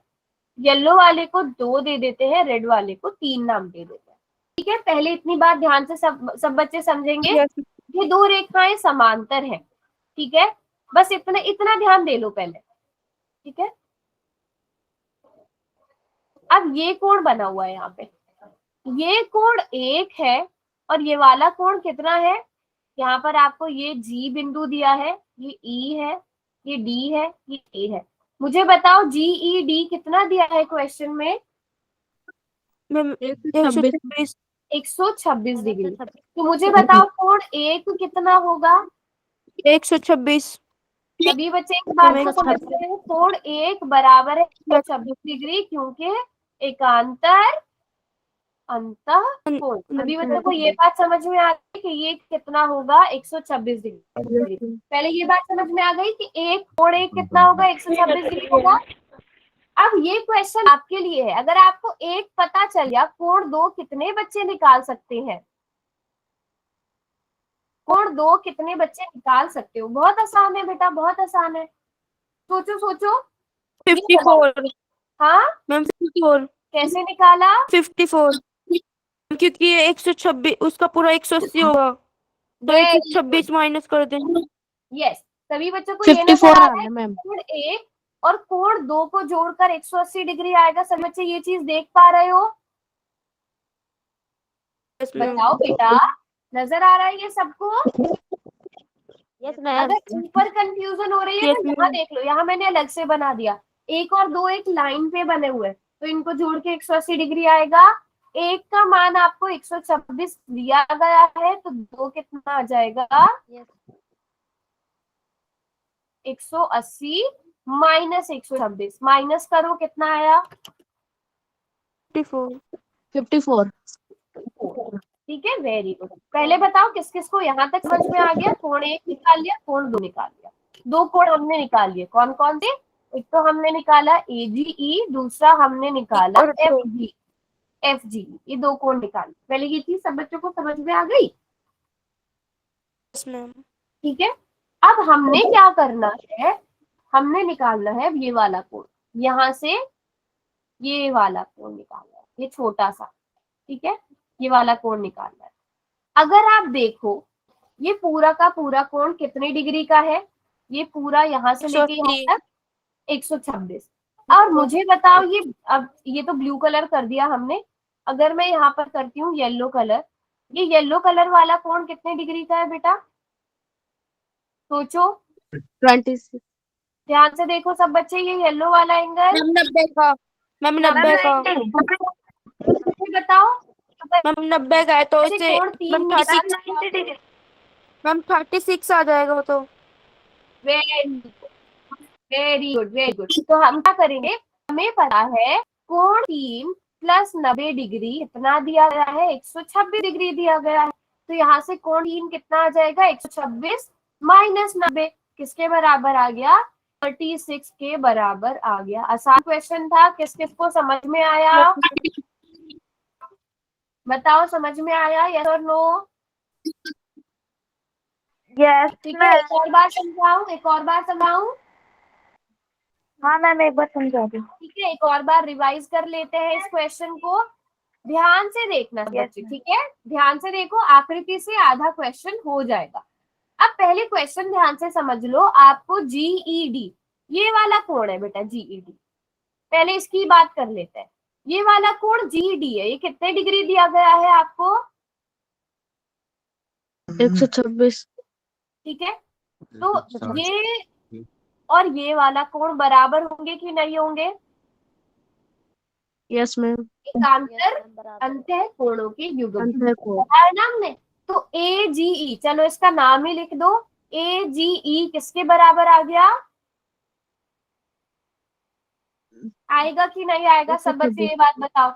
येलो वाले को 2 दे देते हैं, रेड वाले को 3 नाम दे देते हैं। ठीक है, पहले इतनी बात ध्यान से सब बच्चे समझेंगे। ये 2 रेखाएं समांतर है। ठीक है, बस इतना इतना ध्यान दे लो पहले। ठीक है, अब ये कोण बना हुआ है यहाँ पे, ये कोण 1 है और ये वाला कोण कितना है? यहाँ पर आपको ये जी बिंदु दिया है, ये ई है, ये डी है, ये ए है। मुझे बताओ जीई डी कितना दिया है क्वेश्चन में? मैम 126। 126 डिग्री। तो मुझे बताओ कोण 1 कितना होगा? 126। सभी बच्चे एक बात को समझ रहे हैं, कोण 1 बराबर है 126 डिग्री, क्योंकि एकांतर अंतः कोण। सभी बच्चों को ये बात समझ में आ गई कि ये कितना होगा? 126 डिग्री। पहले ये बात समझ में आ गई कि एक कोण 1 कितना होगा? 126 डिग्री होगा। अब ये क्वेश्चन आपके लिए है, अगर आपको 1 पता चल गया, कोण 2 कितने बच्चे निकाल सकते हैं? कोण 2 कितने बच्चे निकाल सकते हो? बहुत आसान है बेटा, बहुत आसान है। सोचो सोचो। 54। हाँ मैम 54। कैसे निकाला? 54 क्योंकि ये 126 उसका पूरा 180 होगा, तो 126 माइनस कर देंगे। यस, सभी बच्चों को ये नजर आ रहा है मैम, कोण 1 और कोण 2 को जोड़कर 180 डिग्री आएगा। सब बच्चे ये चीज देख पा रहे हो? बताओ बेटा, नजर आ रहा है ये सबको? Yes, ma'am. अगर ऊपर कंफ्यूजन हो रही है तो यहाँ देख लो, यहाँ मैंने अलग से बना दिया। 1 और 2 एक लाइन पे बने हुए, तो इनको जोड़ के 180 डिग्री आएगा। 1 का मान आपको 126 दिया गया है, तो 2 कितना आ जाएगा? 180 माइनस 126, माइनस करो कितना आया? 54। ठीक है, वेरी गुड। पहले बताओ किस किस को यहाँ तक समझ में आ गया? कोण 1 निकाल लिया, कोण 2 निकाल लिया। 2 कोण हमने निकाल लिए, कौन कौन से? एक तो हमने निकाला एजीई, दूसरा हमने निकाला एफजी। ये 2 कोण निकाले। पहले ये चीज सब बच्चों को समझ में आ गई? ठीक है, अब हमने क्या करना है? हमने निकालना है ये वाला कोण, यहाँ से ये वाला कोण निकालना है, ये छोटा सा। ठीक है, ये वाला कोण निकालना है। अगर आप देखो, ये पूरा का पूरा कोण कितने डिग्री का है? ये पूरा यहाँ से लेके यहाँ तक 126। और मुझे बताओ, ये अब ये तो ब्लू कलर कर दिया हमने, अगर मैं यहाँ पर करती हूँ येलो कलर, ये येलो कलर वाला कोण कितने डिग्री का है बेटा? सोचो, 26। ध्यान से देखो सब बच्चे, ये येलो वाला एंगल 90 का। मैम 90 का। बताओ मैम 90 का है, तो ऐसे इसे कोण 3 मैम 36 आ जाएगा वो तो। Very good very good. तो हम क्या करेंगे? हमें पता है कोण 3 प्लस 90 डिग्री कितना दिया गया है? 126 डिग्री दिया गया है। तो यहाँ से कोण 3 कितना आ जाएगा? 126 माइनस 90 किसके बराबर आ गया? 36 के बराबर आ गया। आसान क्वेश्चन था, किस किस को समझ में आया? बताओ, समझ में आया, यस और नो? यस ठीक है, मैम। एक और बार समझाऊं, एक और बार समझाऊं? हाँ मैम, एक बार समझा दो। ठीक है, एक और बार रिवाइज कर लेते हैं इस क्वेश्चन को। ध्यान से देखना बच्चे, ठीक है? ध्यान से देखो, आकृति से आधा क्वेश्चन हो जाएगा। अब पहले क्वेश्चन ध्यान से समझ लो। आपको जीईडी, ये वाला कोण है बेटा, जीईडी। पहले इसकी बात कर लेते हैं। ये वाला कोण जीईडी है, ये कितने डिग्री दिया गया है आपको? 126। ठीक है, तो ये और ये वाला कोण बराबर होंगे कि नहीं होंगे? Yes ma'am. एकांतर अंतः कोणों के युग्म अंतर कोण। पढ़ा है ना हमने? तो ए जी ई, चलो इसका नाम ही लिख दो। ए जी ई किसके बराबर आ गया? आएगा कि नहीं आएगा? सब बच्चे ये बात बताओ।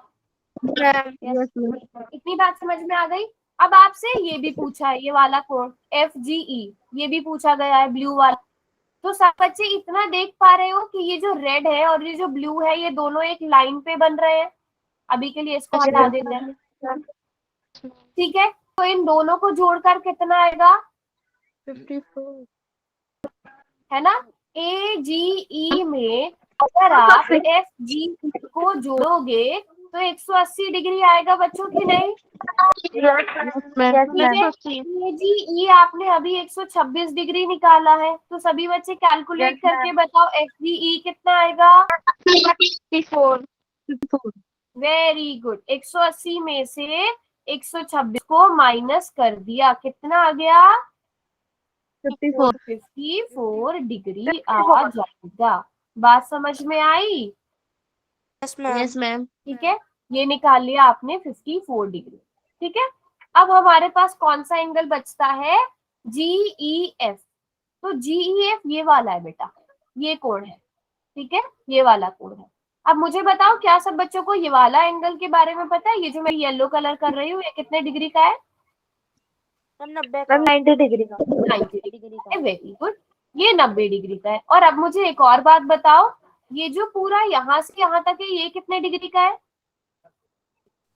Yes ma'am. इतनी बात समझ में आ गई? अब आपसे ये भी पूछा है, ये वाला कोण एफ जी ई, ये भी पूछा गया है, ब्लू वाला। तो सब बच्चे इतना देख पा रहे हो कि ये जो रेड है और ये जो ब्लू है, ये दोनों एक लाइन पे बन रहे हैं। अभी के लिए इसको हटा देते हैं, ठीक है? तो इन दोनों को जोड़कर कितना आएगा? 54। है ना? ए जी ई में अगर आप एफ जी को जोड़ोगे तो 180 डिग्री आएगा बच्चों, की नहीं? ए जी ई आपने अभी 126 डिग्री निकाला है, तो सभी बच्चे कैलकुलेट Yes, करके बताओ एफ जी ई कितना आएगा? 54। Very good. 180 में से 126 को माइनस कर दिया, कितना आ गया? 54 डिग्री आ जाएगा। बात समझ में आई? Yes ma'am. ठीक है, ये निकाल लिया आपने 54 डिग्री। ठीक है, अब हमारे पास कौन सा एंगल बचता है? GE F. तो जीई एफ ये वाला है बेटा, ये कोण है। ठीक है, ये वाला कोण है। अब मुझे बताओ, क्या सब बच्चों को ये वाला एंगल के बारे में पता है? ये जो मैं येलो कलर कर रही हूँ, ये कितने डिग्री का है? 90 डिग्री का। 90 डिग्री का है। वेरी गुड, ये 90 डिग्री का है। और अब मुझे एक और बात बताओ, ये जो पूरा यहाँ से यहाँ तक है, ये कितने डिग्री का है?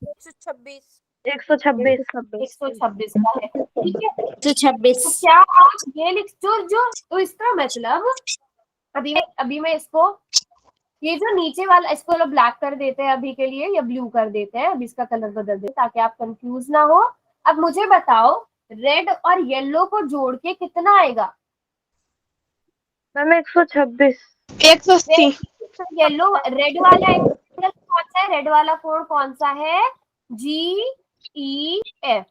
126। 126 का है। ठीक है, तो 126। क्या आप ये लिख जो जो तो इसका मतलब अभी मैं इसको, ये जो नीचे वाला, इसको लोग ब्लैक कर देते हैं अभी के लिए, या ब्लू कर देते हैं, अभी इसका कलर बदल देते ताकि आप कंफ्यूज ना हो। अब मुझे बताओ, रेड और येलो को जोड़ के कितना आएगा? मैम 126। 180। येलो, रेड वाला एंगल कौन सा है? रेड वाला कोण कौन सा है? जी ई एफ।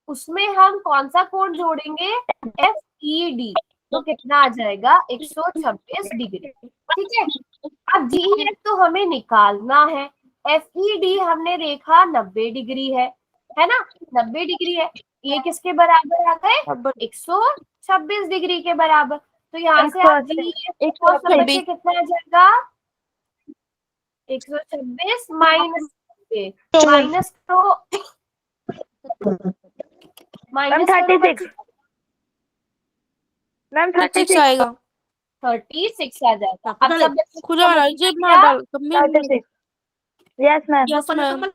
उसमें हम कौन सा कोण जोड़ेंगे? F E D. तो कितना आ जाएगा? 126 डिग्री। ठीक है, अब जी एफ तो हमें निकालना है। एफ ई डी हमने देखा 90 डिग्री है ना? 90 डिग्री है। ये किसके बराबर आ गए? 126 डिग्री के बराबर। तो यहाँ से आप जी एफ को सब बच्चे कितना आ जाएगा? 126 माइनस माइनस तो मैम माइनस 36। मैम 36 आएगा। 36 आ जाएगा। अब सब बच्चे को खुदा समझ जेब में में आया? डाल कब 36। Yes ma'am. Yes ma'am.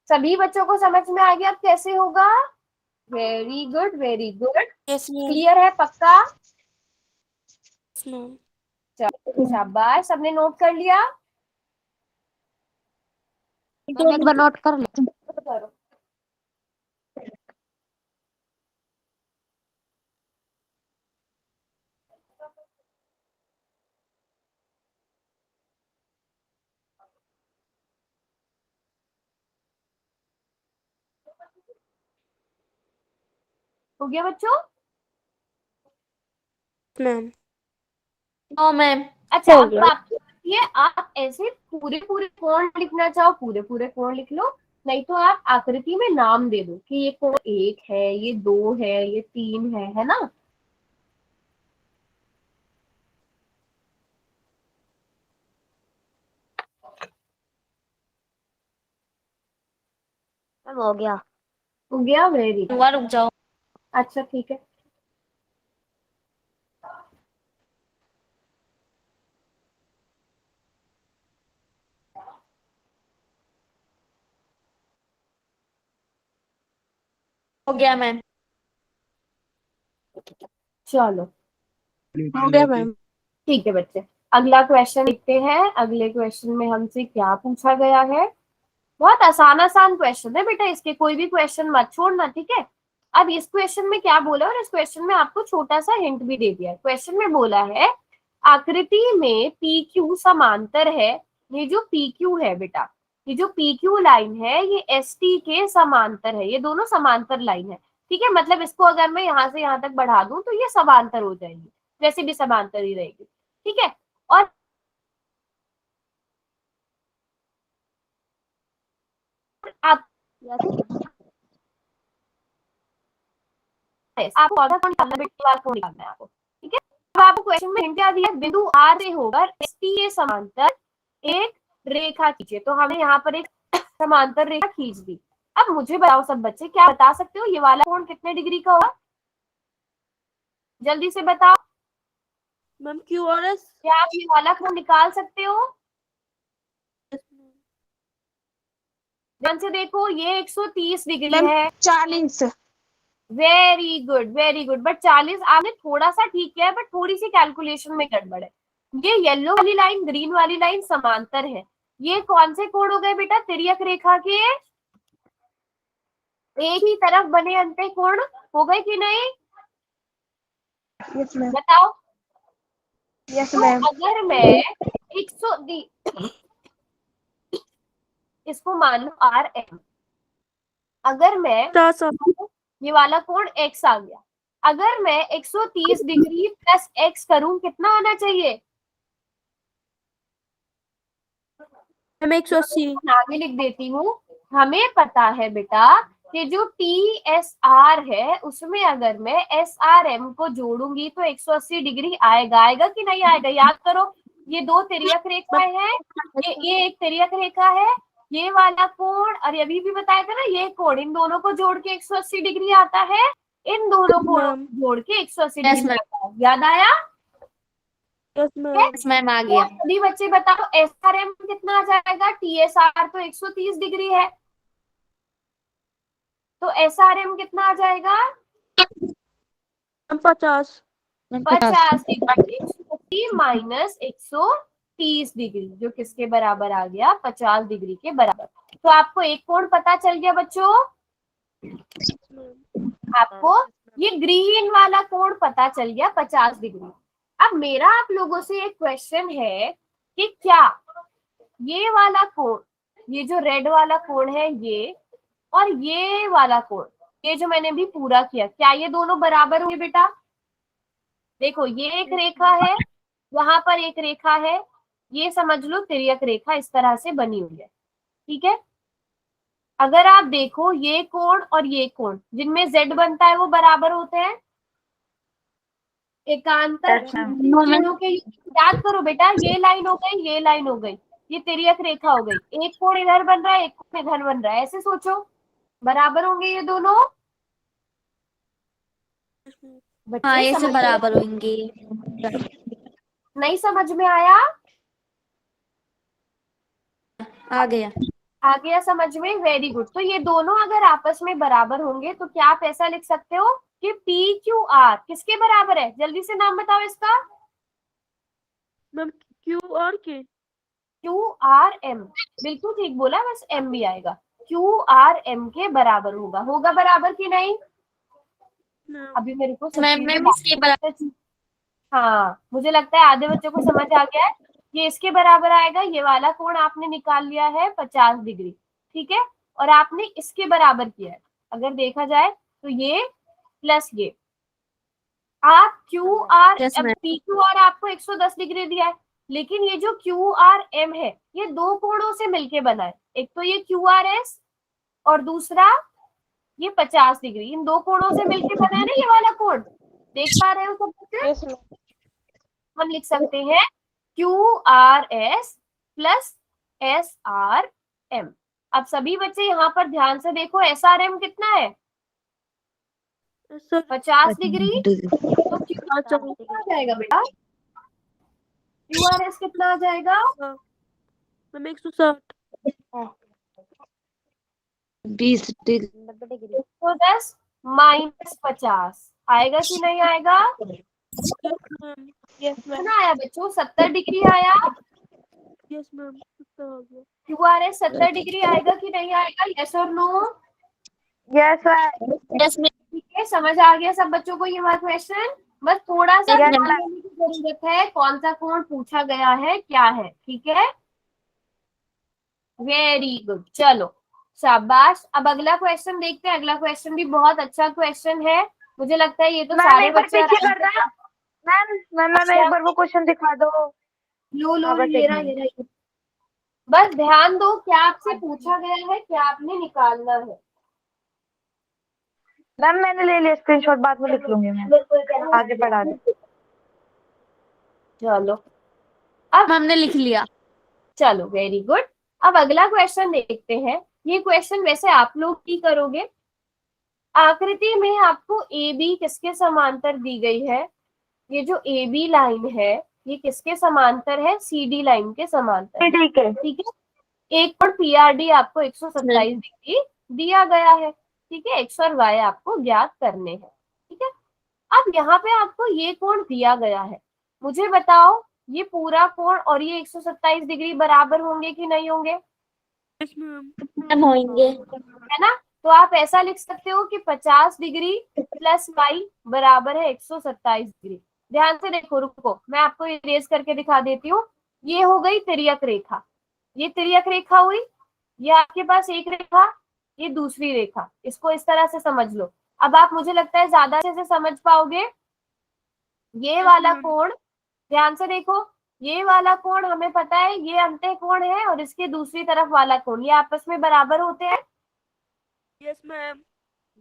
सभी बच्चों को समझ में आ गया अब कैसे होगा? Very good, very good. Yes ma'am. Clear है? पक्का? Yes ma'am. शाबाश, सबने नोट कर लिया? एक बार नोट कर ले। करो। हो गया बच्चों? मैम। No ma'am. अच्छा, हो अब गया। बात ये, आप ऐसे पूरे पूरे कोण लिखना चाहो, पूरे पूरे कोण लिख लो। नहीं तो आप आकृति में नाम दे दो कि ये कोण 1 है, ये 2 है, ये 3 है ना? हो गया। हो गया, वेरी। रुक जाओ। अच्छा ठीक है। हो गया मैम। चलो हो गया मैम। ठीक है बच्चे, अगला क्वेश्चन देखते हैं। अगले क्वेश्चन में हमसे क्या पूछा गया है। बहुत आसान आसान क्वेश्चन है बेटा, इसके कोई भी क्वेश्चन मत छोड़ना, ठीक है। अब इस क्वेश्चन में क्या बोला, और इस क्वेश्चन में आपको छोटा सा हिंट भी दे दिया है। क्वेश्चन में बोला है आकृति में पी क्यू समांतर है। ये जो पी क्यू है बेटा, ये जो पी क्यू लाइन है, ये एस टी के समांतर है। ये दोनों समांतर लाइन है, ठीक है। मतलब इसको अगर मैं यहाँ से यहाँ तक बढ़ा दूं तो ये समांतर हो जाएगी, वैसे भी समांतर ही रहेगी, ठीक है। और आप आपको ऑर्डर कौन निकालना है बेटा, कौन निकालना है आपको, ठीक है। अब आपको क्वेश्चन में हिंट क्या दिया, बिंदु आर से होकर एस टी के समांतर एक रेखा खींचे। तो हमने यहाँ पर एक समांतर रेखा खींच दी। अब मुझे बताओ सब बच्चे, क्या बता सकते हो ये वाला कोण कितने डिग्री का होगा, जल्दी से बताओ। मैम क्यू और एस। क्या आप ये वाला कोण निकाल सकते हो? ध्यान से देखो, ये 130 डिग्री है। 40। Very good very good. But 40 आपने थोड़ा सा ठीक किया है, बट थोड़ी सी कैलकुलेशन में गड़बड़ है। ये येलो वाली लाइन ग्रीन वाली लाइन समांतर है। ये कौन से कोण हो गए बेटा, तिर्यक रेखा के एक ही तरफ बने अंते कोण हो गए कि नहीं, यस मैम। बताओ। यस तो मैम। अगर मैं 100 इसको मान लो आर एम, अगर मैं ये वाला कोण एक्स आ गया, अगर मैं 130 डिग्री प्लस एक्स करूं, कितना आना चाहिए? मैम 180। आगे लिख देती हूँ। हमें पता है बेटा कि जो टी एस आर है उसमें अगर मैं एस आर एम को जोड़ूंगी तो 180 डिग्री आएगा। आएगा कि नहीं आएगा, याद करो। ये दो तिर्यक रेखाएं हैं, ये एक तिर्यक रेखा है, ये वाला कोण, और अभी भी बताया था ना ये कोण, इन दोनों को जोड़ के 180 डिग्री आता है, इन दोनों कोणों को जोड़ के 180 Yes, डिग्री ma'am. आता है। याद आया? Yes ma'am. यस मैम आ तो गया। सभी बच्चे बताओ एस आर एम कितना आ जाएगा, टी एस आर तो 130 डिग्री है, तो एस आर एम कितना आ जाएगा? 50। 50 डिग्री। 180 माइनस 130 डिग्री, जो किसके बराबर आ गया, 50 डिग्री के बराबर। तो आपको एक कोण पता चल गया बच्चों, आपको ये ग्रीन वाला कोण पता चल गया 50 डिग्री। अब मेरा आप लोगों से एक क्वेश्चन है कि क्या ये वाला कोण, ये जो रेड वाला कोण है ये, और ये वाला कोण, ये जो मैंने भी पूरा किया, क्या ये दोनों बराबर होंगे बेटा? देखो ये एक रेखा है, यहाँ पर एक रेखा है, ये समझ लो तिर्यक रेखा इस तरह से बनी हुई है, ठीक है। अगर आप देखो ये कोण और ये कोण जिनमें z बनता है वो बराबर होते हैं, एकांतर चिन्हों के। याद करो बेटा, ये लाइन हो गई, ये लाइन हो गई, ये तिर्यक रेखा हो गई, एक कोण इधर बन रहा है, एक कोण इधर बन रहा है, ऐसे सोचो बराबर होंगे ये दोनों। हाँ बच्चे ये से समझ बराबर होंगे। नहीं समझ में आया? आ गया। आ गया समझ में, वेरी गुड। तो ये दोनों अगर आपस में बराबर होंगे तो क्या आप ऐसा लिख सकते हो कि पी क्यू आर किसके बराबर है, जल्दी से नाम बताओ इसका। मैम क्यू और के। क्यू आर एम, बिल्कुल ठीक बोला, बस एम भी आएगा। क्यू आर एम के बराबर होगा, होगा बराबर कि नहीं? अभी मेरे को मैम सच्ची में मैम इसके बराबर। हाँ, मुझे लगता है आधे बच्चों को समझ आ गया है। ये इसके बराबर आएगा, ये वाला कोण आपने निकाल लिया है 50 डिग्री, ठीक है, और आपने इसके बराबर किया है। अगर देखा जाए तो ये प्लस ये, आप Q R Yes, ma'am. P Q R आपको 110 डिग्री दिया है, लेकिन ये जो क्यू आर एम है ये दो कोणों से मिलके बना है। एक तो ये क्यू आर एस और दूसरा ये 50 डिग्री, इन दो कोणों से मिलके बना है ना ये वाला कोण। देख पा रहे हो सब बच्चे? हम लिख सकते हैं Q R S plus S R M. अब सभी बच्चे यहाँ पर ध्यान से देखो, एस आर एम कितना है, 50 डिग्री। तो क्यू कितना आ जाएगा बेटा, क्यू आर एस कितना आ जाएगा? मैम 160। 20 डिग्री। 110 -50 आएगा कि नहीं आएगा? यस मैम, कितना आया बच्चों? 70 डिग्री आया। यस मैम, कितना हो गया? QRS 70 डिग्री आएगा कि नहीं आएगा? यस और नो? Yes ma'am. ठीक है, समझ आ गया सब बच्चों को ये वाला क्वेश्चन? बस थोड़ा सा Yes, ध्यान ma'am. देने की जरूरत है, कौन सा कोण पूछा गया है, क्या है। ठीक है, वेरी गुड, चलो शाबाश। अब अगला क्वेश्चन देखते हैं। अगला क्वेश्चन भी बहुत अच्छा क्वेश्चन है, मुझे लगता है ये तो मैम सारे एक बार बच्चे पीछे करना है। मैम एक बार वो क्वेश्चन दिखा दो। लो लो हाँ, बस ये एक रहा मिनट। ये रहा। बस ध्यान दो, क्या आपसे पूछा गया है, क्या आपने निकालना है। मैम मैंने ले लिया स्क्रीनशॉट, बाद में लिख लूंगी मैं। आगे बढ़ा दो। चलो हमने लिख लिया। चलो वेरी गुड। अब अगला क्वेश्चन देखते हैं। ये क्वेश्चन वैसे आप लोग ही करोगे। आकृति में आपको ए बी किसके समांतर दी गई है? ये जो ए बी लाइन है ये किसके समांतर है? CD लाइन के समांतर। ठीक है। ठीक है, एक कोण PRD आपको 127 डिग्री दिया गया है। ठीक है, X और Y आपको ज्ञात करने हैं। ठीक है, अब यहाँ पे आपको ये कोण दिया गया है, मुझे बताओ ये पूरा कोण और ये 127 डिग्री बराबर होंगे कि नहीं होंगे? यस मैम, होंगे। है ना? तो आप ऐसा लिख सकते हो कि 50 डिग्री प्लस y बराबर है 127 डिग्री। ध्यान से देखो, रुको मैं आपको इरेज करके दिखा देती हूँ। ये हो गई तिर्यक रेखा, ये तिर्यक रेखा हुई, ये आपके पास एक रेखा, ये दूसरी रेखा। इसको इस तरह से समझ लो। अब आप, मुझे लगता है ज्यादा अच्छे से समझ पाओगे। ये वाला कोण, ध्यान से देखो, ये वाला कोण हमें पता है ये अंतः कोण है, और इसके दूसरी तरफ वाला कोण, ये आपस में बराबर होते हैं। Yes ma'am.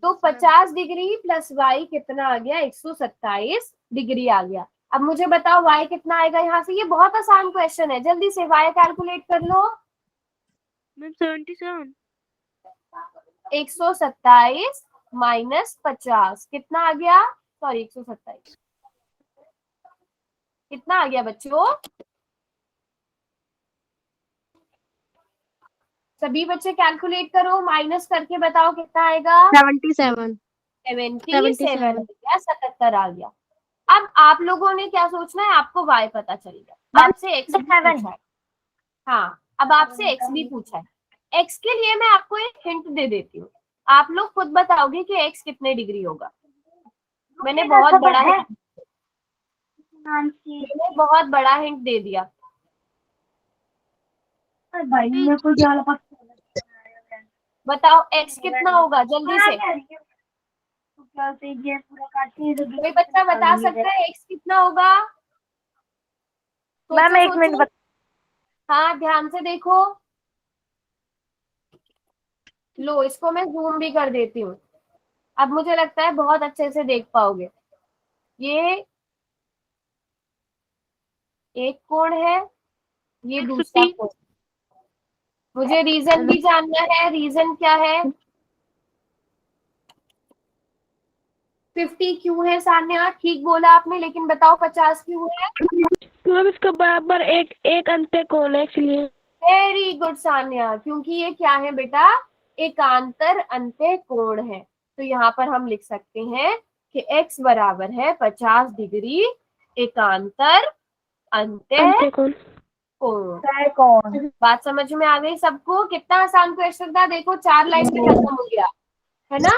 तो 50 डिग्री प्लस y कितना आ गया? 127 डिग्री आ गया। अब मुझे बताओ y कितना आएगा यहाँ से? ये बहुत आसान क्वेश्चन है, जल्दी से y कैलकुलेट कर लो। मैम 77। 127 माइनस 50 कितना आ गया? सॉरी 127 कितना आ गया बच्चों? सभी बच्चे कैलकुलेट करो, माइनस करके बताओ कितना आएगा? 77। 77 या 77 आ गया। अब आप लोगों ने क्या सोचना है? आपको y पता चलेगा, आपसे x भी पूछा है। हाँ, अब आपसे x भी पूछा है। x के लिए मैं आपको एक हिंट दे देती हूँ, आप लोग खुद बताओगे कि x कितने डिग्री होगा। मैंने बहुत बड़ा हिंट दे दिया। भाई मेरे को क्या बताओ x कितना होगा जल्दी से। कोई बच्चा बता सकता है x कितना होगा? मैम एक मिनट हाँ ध्यान से देखो, लो इसको मैं जूम भी कर देती हूँ। अब मुझे लगता है बहुत अच्छे से देख पाओगे। ये एक कोण है, ये दूसरा कोण। मुझे रीजन भी जानना है, रीजन क्या है? 50 क्यों है सान्या? ठीक बोला आपने, लेकिन बताओ 50 क्यों है? मैम इसका बराबर एक अंत्य कोण है इसलिए। वेरी गुड सान्या, क्योंकि ये क्या है बेटा? एकांतर अंत्य कोण है। तो यहाँ पर हम लिख सकते हैं कि x बराबर है 50 डिग्री एकांतर अंत्य कोण। बात समझ में आ गई सबको? कितना आसान क्वेश्चन था, देखो 4 लाइन में खत्म हो गया, है ना?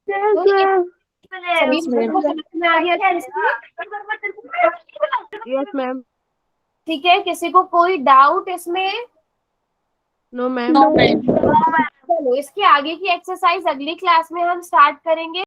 सभी को समझ में आ गया? Yes ma'am. ठीक है, किसी को कोई डाउट इसमें? No ma'am. चलो इसके आगे की एक्सरसाइज अगली क्लास में हम स्टार्ट करेंगे।